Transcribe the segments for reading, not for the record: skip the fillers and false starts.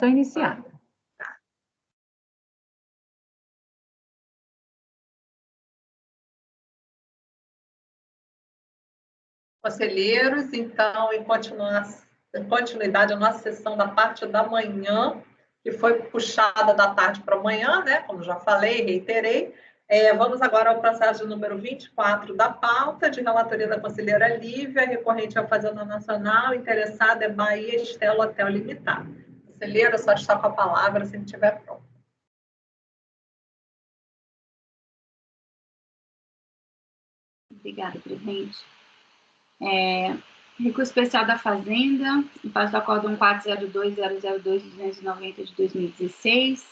Estou iniciando. Conselheiros, então, em continuidade, a nossa sessão da parte da manhã, que foi puxada da tarde para amanhã, né? Como já falei, reiterei. Vamos agora ao processo número 24 da pauta, de relatoria da conselheira Lívia, recorrente à Fazenda Nacional, interessada é Bahia Estela Hotel Limitado. Conselheira, só está com a palavra se estiver pronto. Obrigada, presidente. Recurso especial da Fazenda, em face do acórdão 402.002.290 de 2016.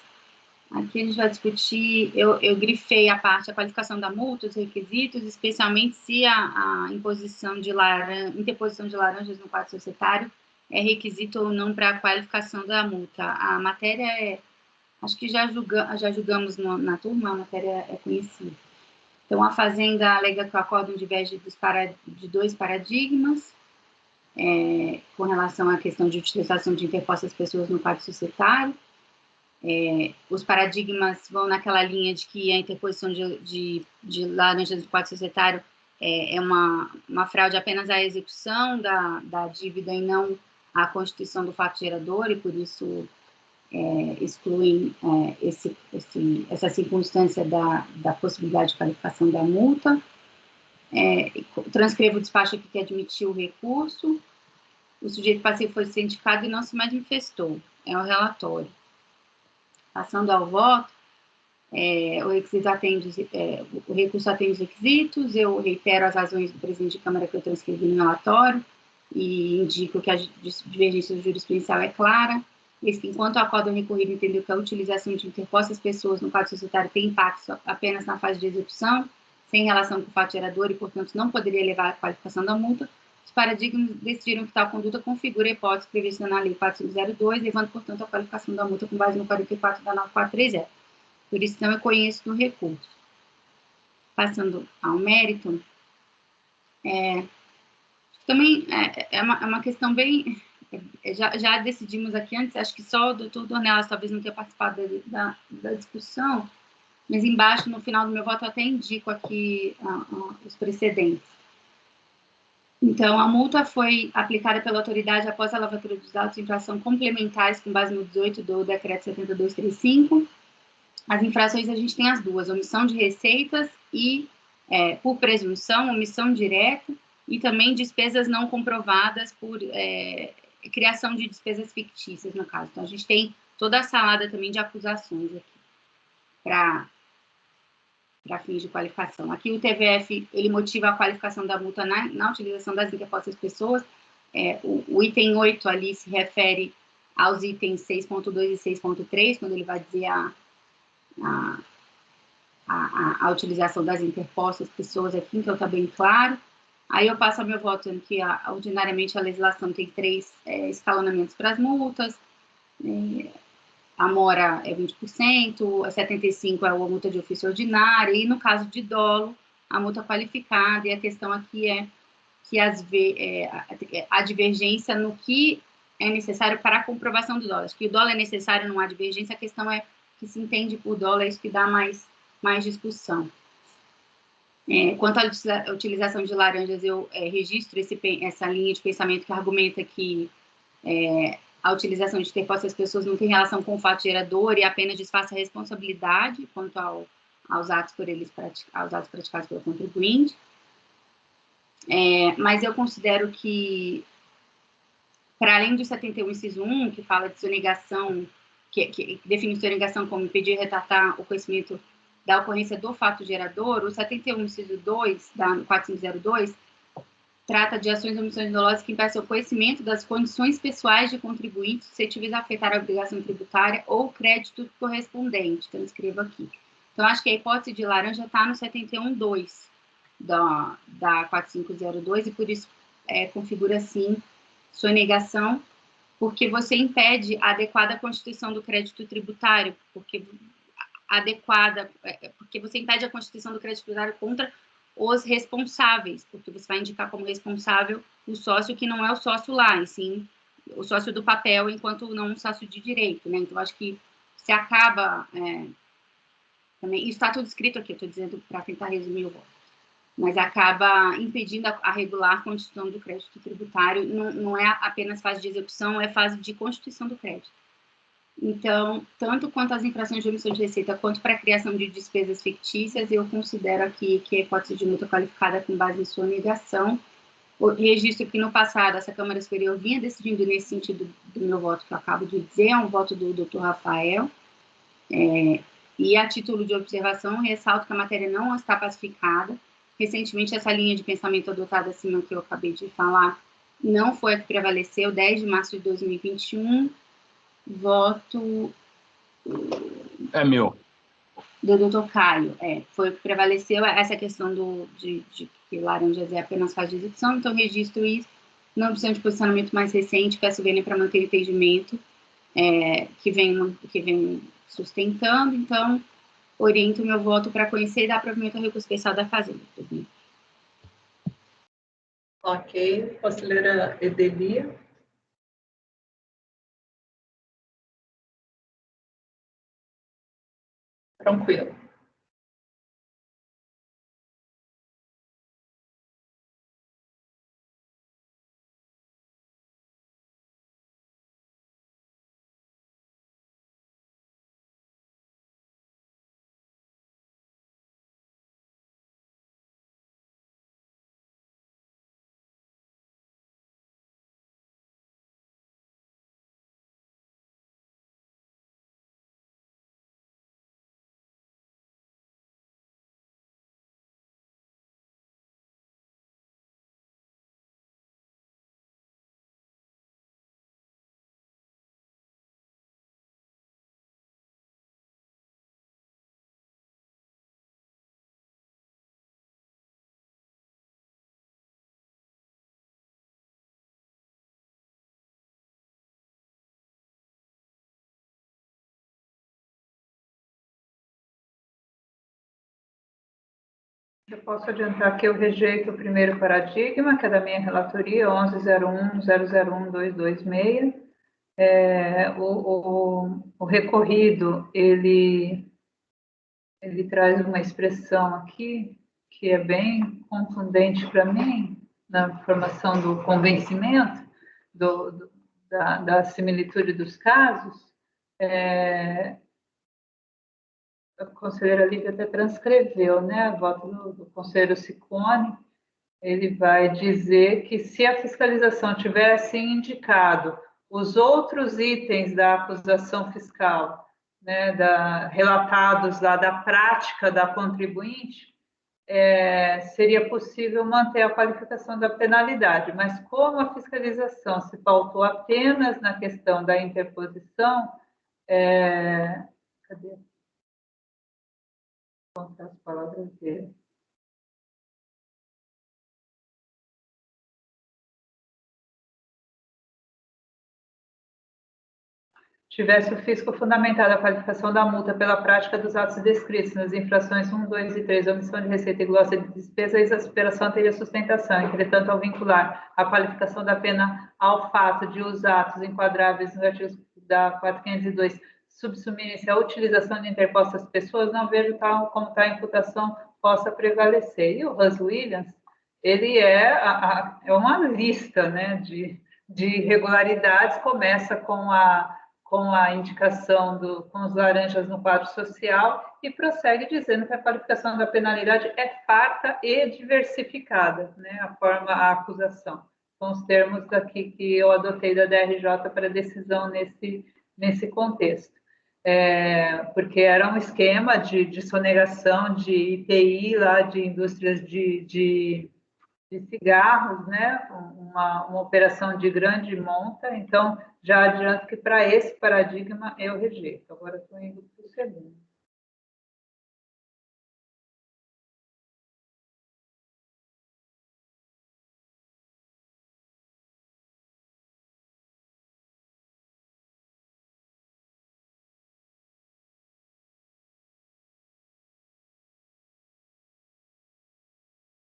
Aqui a gente vai discutir, eu grifei a parte, a qualificação da multa, os requisitos, especialmente se a interposição de laranjas no quadro societário é requisito ou não para a qualificação da multa. A matéria acho que já julgamos na turma, a matéria é conhecida. Então, a Fazenda alega que o acórdão diverge de dois paradigmas, com relação à questão de utilização de interpostas pessoas no quadro societário. Os paradigmas vão naquela linha de que a interposição de laranjas do quadro societário é uma fraude apenas à execução da dívida e não à constituição do fato gerador, e por isso excluem essa circunstância da possibilidade de qualificação da multa. Transcrevo o despacho aqui que admitiu o recurso. O sujeito passivo foi sindicado e não se manifestou. É o relatório. Passando ao voto, o recurso atende os requisitos, eu reitero as razões do presidente de Câmara que eu transcrevi no relatório e indico que a divergência jurisprudencial é clara. Enquanto o acórdão recorrido entendeu que a utilização de interpostas pessoas no quadro societário tem impacto apenas na fase de execução, sem relação com o fato gerador e, portanto, não poderia levar à qualificação da multa, os paradigmas decidiram que tal conduta configura a hipótese prevista na Lei 4502, levando, portanto, a qualificação da multa com base no 44 da 9430. Por isso, então, eu conheço do recurso. Passando ao mérito, também é uma questão bem... Já decidimos aqui antes, acho que só o doutor Dornelas talvez não tenha participado da discussão, mas embaixo, no final do meu voto, eu até indico aqui os precedentes. Então, a multa foi aplicada pela autoridade após a lavatura dos autos de infração complementares com base no 18 do decreto 7235. As infrações, a gente tem as duas, omissão de receitas e, por presunção, omissão direta, e também despesas não comprovadas por criação de despesas fictícias, no caso. Então, a gente tem toda a salada também de acusações aqui, para fins de qualificação. Aqui o TVF, ele motiva a qualificação da multa na utilização das interpostas pessoas. O item 8 ali se refere aos itens 6.2 e 6.3, quando ele vai dizer a utilização das interpostas pessoas aqui, então está bem claro. Aí eu passo ao meu voto dizendo que, ordinariamente, a legislação tem 3 escalonamentos para as multas, a mora é 20%, a 75% é a multa de ofício ordinária, e no caso de dolo, a multa qualificada, e a questão aqui é que a divergência no que é necessário para a comprovação do dolo. Acho que o dolo é necessário, não há divergência, a questão é que se entende por dolo, é isso que dá mais discussão. Quanto à utilização de laranjas, eu registro essa linha de pensamento que argumenta que a utilização de interpostas pessoas não tem relação com o fato gerador e apenas disfarça a responsabilidade quanto aos atos praticados pelo contribuinte. Mas eu considero que, para além do 71, inciso 1, que fala de sonegação, que define sonegação como impedir e retratar o conhecimento da ocorrência do fato gerador, o 71, inciso 2, da 4502, trata de ações ou omissões dolosas que impeçam o conhecimento das condições pessoais de contribuintes suscetíveis a afetar a obrigação tributária ou crédito correspondente. Então, eu escrevo aqui. Então, acho que a hipótese de laranja está no 71.2 da 4502, e por isso configura, assim, sonegação, porque você impede a adequada constituição do crédito tributário, porque você impede a constituição do crédito tributário contra os responsáveis, porque você vai indicar como responsável o sócio que não é o sócio lá, e sim o sócio do papel enquanto não um sócio de direito, né? Então, acho que se acaba também, isso está tudo escrito aqui, eu estou dizendo para tentar resumir o voto, mas acaba impedindo a regular constituição do crédito tributário, não é apenas fase de execução, é fase de constituição do crédito. Então, tanto quanto as infrações de omissão de receita, quanto para a criação de despesas fictícias, eu considero aqui que a hipótese de multa qualificada com base em sua negação. O registro que no passado essa Câmara Superior vinha decidindo nesse sentido do meu voto que eu acabo de dizer, é um voto do Dr. Rafael, e a título de observação, ressalto que a matéria não está pacificada. Recentemente, essa linha de pensamento adotada acima que eu acabei de falar não foi a que prevaleceu, 10 de março de 2021, voto... É meu. Do Dr. Caio, foi o que prevaleceu essa questão de que Laranjas é apenas fase de execução, então registro isso, não obstante de posicionamento mais recente, peço vênia para manter o entendimento que vem sustentando, então oriento o meu voto para conhecer e dar provimento ao recurso especial da Fazenda. Ok, conselheira Edelia. Tranquilo. Eu posso adiantar que eu rejeito o primeiro paradigma, que é da minha relatoria, 11.01.001.226. O recorrido, ele traz uma expressão aqui que é bem contundente para mim, na formação do convencimento, da similitude dos casos. A conselheira Lívia até transcreveu, né, a voto do conselheiro Ciccone. Ele vai dizer que se a fiscalização tivesse indicado os outros itens da acusação fiscal, né, relatados lá da prática da contribuinte, seria possível manter a qualificação da penalidade, mas como a fiscalização se pautou apenas na questão da interposição, cadê? Vou contar as palavras dele. Tivesse o fisco fundamentado a qualificação da multa pela prática dos atos descritos nas infrações 1, 2 e 3, omissão de receita e glossa de despesa, a exasperação teria sustentação. Entretanto, ao vincular a qualificação da pena ao fato de os atos enquadráveis nos artigos da 4.502 subsumirem-se à utilização de interpostas pessoas, não vejo como tal imputação possa prevalecer. E o Hans Williams, ele é uma lista, né, de irregularidades, começa com a indicação com os laranjas no quadro social e prossegue dizendo que a qualificação da penalidade é farta e diversificada, né, a acusação. São os termos daqui que eu adotei da DRJ para decisão nesse contexto. Porque era um esquema de sonegação de IPI lá, de indústrias de cigarros, né? Uma operação de grande monta. Então, já adianto que para esse paradigma eu rejeito. Agora estou indo para o segundo.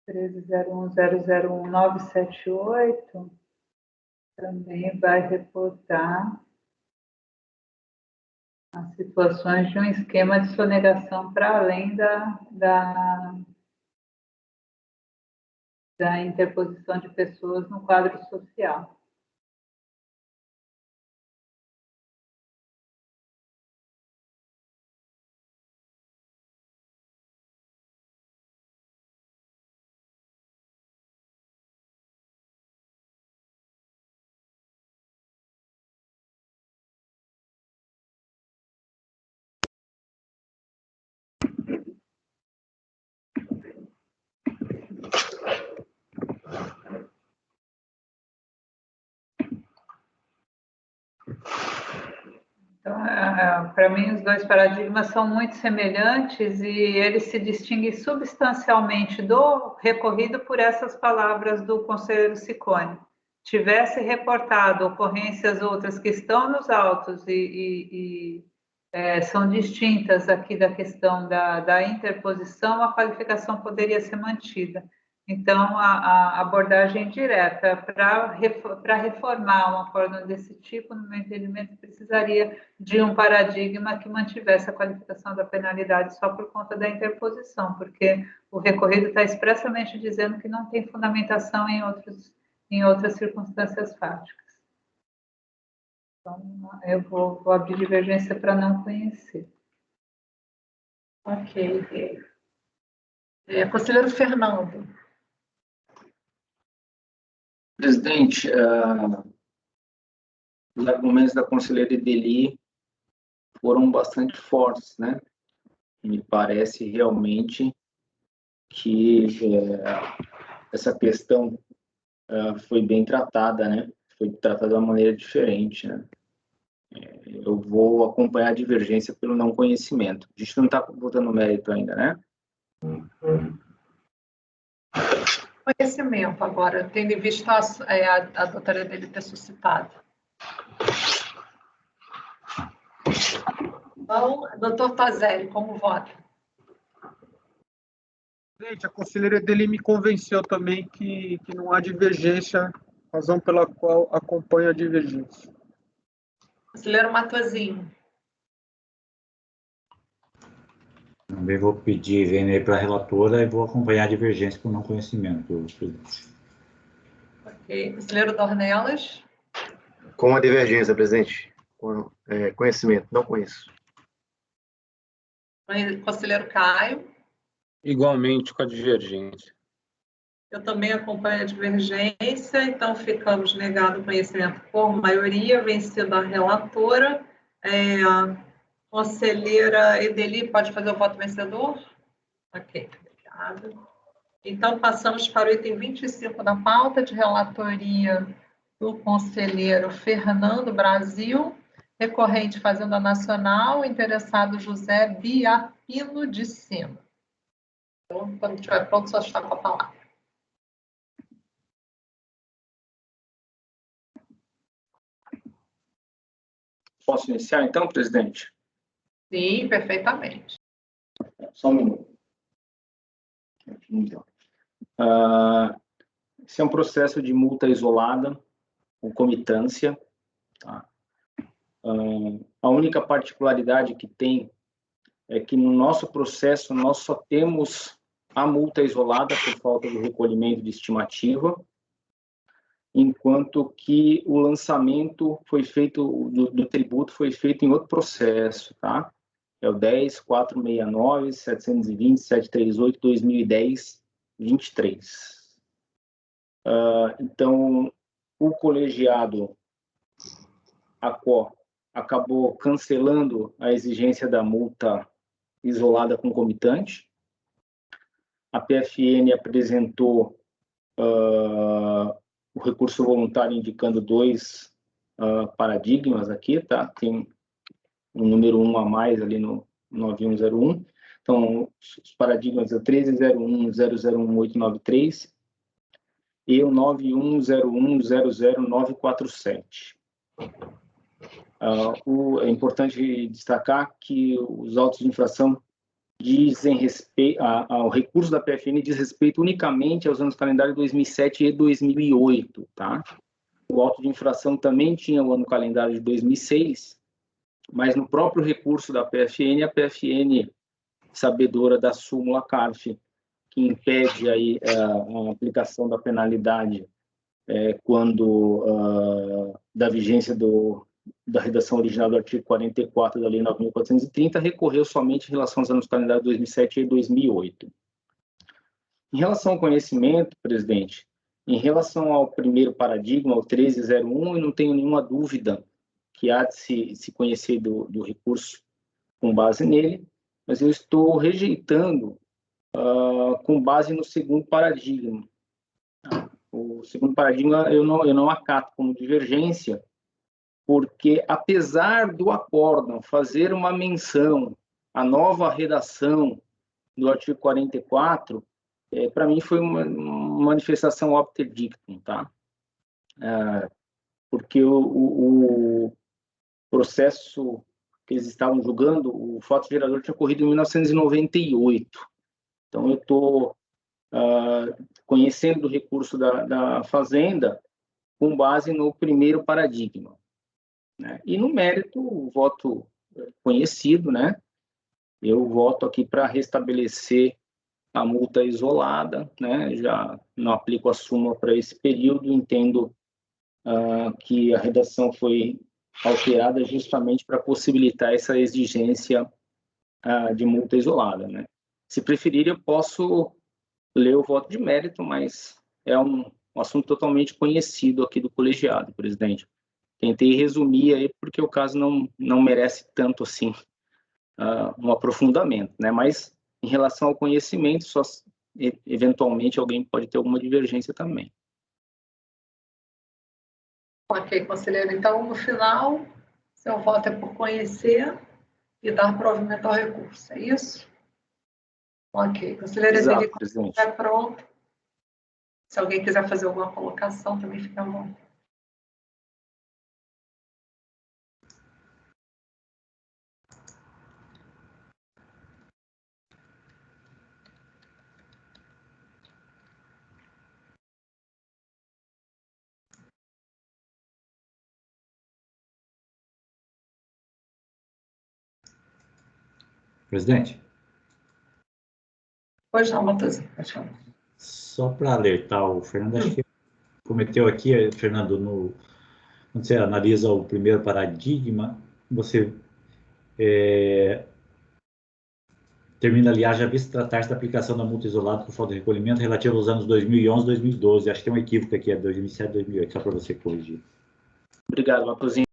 (13.01.001.978) Também vai reportar as situações de um esquema de sonegação para além da interposição de pessoas no quadro social. Então, para mim, os dois paradigmas são muito semelhantes e eles se distinguem substancialmente do recorrido por essas palavras do conselheiro Ciccone. Tivesse reportado ocorrências outras que estão nos autos são distintas aqui da questão da interposição, a qualificação poderia ser mantida. Então, a abordagem direta para reformar um acórdão desse tipo, no meu entendimento, precisaria de um paradigma que mantivesse a qualificação da penalidade só por conta da interposição, porque o recorrido está expressamente dizendo que não tem fundamentação em outras circunstâncias fáticas. Então, eu vou abrir divergência para não conhecer. Ok. Conselheiro Fernando. Presidente, os argumentos da conselheira Ideli foram bastante fortes, né? Me parece realmente que essa questão foi bem tratada, né? Foi tratada de uma maneira diferente, né? Eu vou acompanhar a divergência pelo não conhecimento. A gente não está botando mérito ainda, né? Conhecimento agora, tendo em vista a doutora dele ter suscitado. Então, doutor Tozelli, como vota? Gente, a conselheira dele me convenceu também que não há divergência, razão pela qual acompanho a divergência. Conselheiro Matosinho. Também vou pedir vênia para a relatora e vou acompanhar a divergência por não conhecimento. Ok. Conselheiro Dornelas. Com a divergência, presidente. Com conhecimento, não conheço. Conselheiro Caio. Igualmente com a divergência. Eu também acompanho a divergência, então ficamos negado o conhecimento por maioria, vencida a relatora. Conselheira Ideli, pode fazer o voto vencedor? Ok, obrigada. Então, passamos para o item 25 da pauta, de relatoria do conselheiro Fernando Brasil, recorrente Fazenda Nacional, interessado José Biapino de Sena. Então, quando estiver pronto, só está com a palavra. Posso iniciar, então, presidente? Sim, perfeitamente. Só um minuto. Então, esse é um processo de multa isolada, concomitância. Tá? A única particularidade que tem é que no nosso processo nós só temos a multa isolada por falta de recolhimento de estimativa, enquanto que o lançamento foi feito, do tributo foi feito em outro processo, tá? É o 10.469, 720, 738, 2010, 23. Então, o colegiado ACO acabou cancelando a exigência da multa isolada concomitante. A PFN apresentou o recurso voluntário indicando dois paradigmas aqui, tá? Tem um número 1 a mais ali no 9101. Então, os paradigmas é o 1301001893 e o 9101000947. É importante destacar que os autos de infração dizem respeito ao recurso da PFN diz respeito unicamente aos anos calendário 2007 e 2008, tá? o auto de infração também tinha o ano calendário de 2006, mas no próprio recurso da PFN, a PFN, sabedora da súmula CARF, que impede aí a aplicação da penalidade quando da vigência da redação original do artigo 44 da Lei 9.430, recorreu somente em relação aos anos calendários 2007 e 2008. Em relação ao conhecimento, presidente, em relação ao primeiro paradigma, o 1301, eu não tenho nenhuma dúvida que há de se conhecer do recurso com base nele, mas eu estou rejeitando com base no segundo paradigma. O segundo paradigma eu não acato como divergência, porque apesar do acórdão fazer uma menção à nova redação do artigo 44, para mim foi uma manifestação obter dictum, tá? Porque o processo que eles estavam julgando, o fato gerador tinha ocorrido em 1998. Então, eu estou conhecendo o recurso da Fazenda com base no primeiro paradigma, né? E no mérito, o voto conhecido, né? Eu voto aqui para restabelecer a multa isolada, né? Já não aplico a súmula para esse período, entendo que a redação foi alterada justamente para possibilitar essa exigência de multa isolada, né? Se preferir, eu posso ler o voto de mérito, mas é um assunto totalmente conhecido aqui do colegiado, presidente. Tentei resumir aí porque o caso não merece tanto assim um aprofundamento, né? Mas em relação ao conhecimento, só eventualmente alguém pode ter alguma divergência também. Ok, conselheiro. Então, no final, seu voto é por conhecer e dar provimento ao recurso, é isso? Ok. Conselheiro Edeli, quando estiver pronto, se alguém quiser fazer alguma colocação, também fica à vontade. Presidente? Pois não, Matheus. Só para alertar o Fernando, acho que cometeu aqui, Fernando, quando você analisa o primeiro paradigma, você termina, aliás, já visto tratar-se da aplicação da multa isolada por falta de recolhimento relativa aos anos 2011 e 2012. Acho que tem um equívoco aqui, é 2007 e 2008, só para você corrigir. Obrigado, Matheusinho.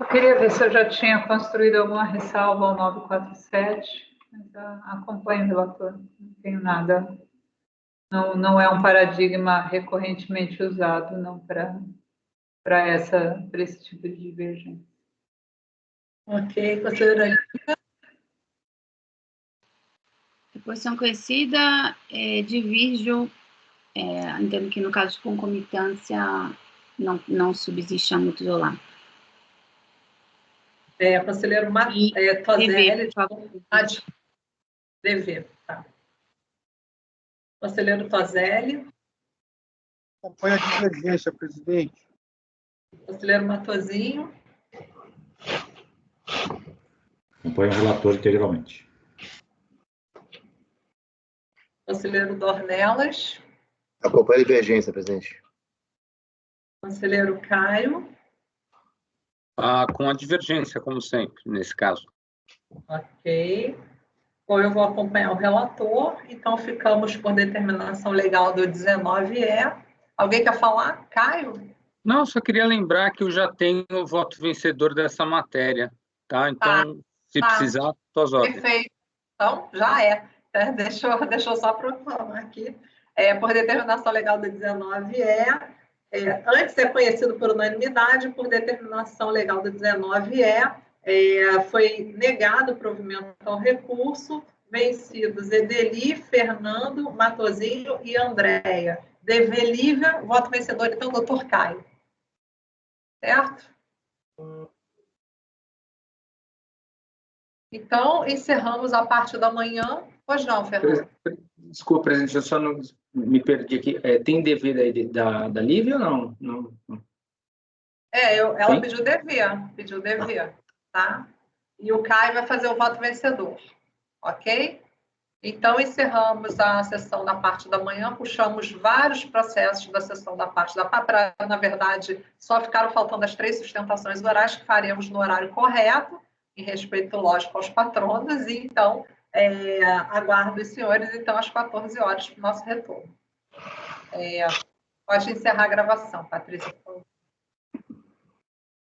Eu queria ver se eu já tinha construído alguma ressalva ao 947, mas acompanho o relator, não tenho nada. Não é um paradigma recorrentemente usado, não, para esse tipo de divergência. Ok, conselheira. A posição conhecida, divirjo, entendo que no caso de concomitância não subsiste a multa isolada. Conselheiro Tozelli. Dever, tá. Conselheiro Tozelli. Acompanha a divergência, presidente. Conselheiro Matosinho. Acompanha o relator integralmente. Conselheiro Dornelas. Acompanha a divergência, presidente. Conselheiro Caio. Com a divergência, como sempre, nesse caso. Ok. Bom, eu vou acompanhar o relator, então ficamos por determinação legal do 19E. Alguém quer falar? Caio? Não, só queria lembrar que eu já tenho o voto vencedor dessa matéria, tá? Então, se precisar, tuas ordens. Perfeito. Então, já é. Deixa eu só proclamar aqui. Por determinação legal do 19E, Antes é conhecido por unanimidade, por determinação legal do 19E, foi negado o provimento ao recurso, vencidos Edeli, Fernando, Matosinho e Andréia. Dever Lívia, voto vencedor, então, doutor Caio. Certo? Então, encerramos a parte da manhã. Pois não, Fernando? Desculpa, presidente, eu só não me perdi aqui. Tem dever aí da Lívia ou não? Não. Ela pediu dever, tá? E o Caio vai fazer o voto vencedor, ok? Então, encerramos a sessão da parte da manhã, puxamos vários processos da sessão da parte da para, na verdade, só ficaram faltando as 3 sustentações orais que faremos no horário correto, em respeito, lógico, aos patronos, e então, aguardo os senhores, então, às 14 horas, para o nosso retorno. Pode encerrar a gravação, Patrícia, por favor.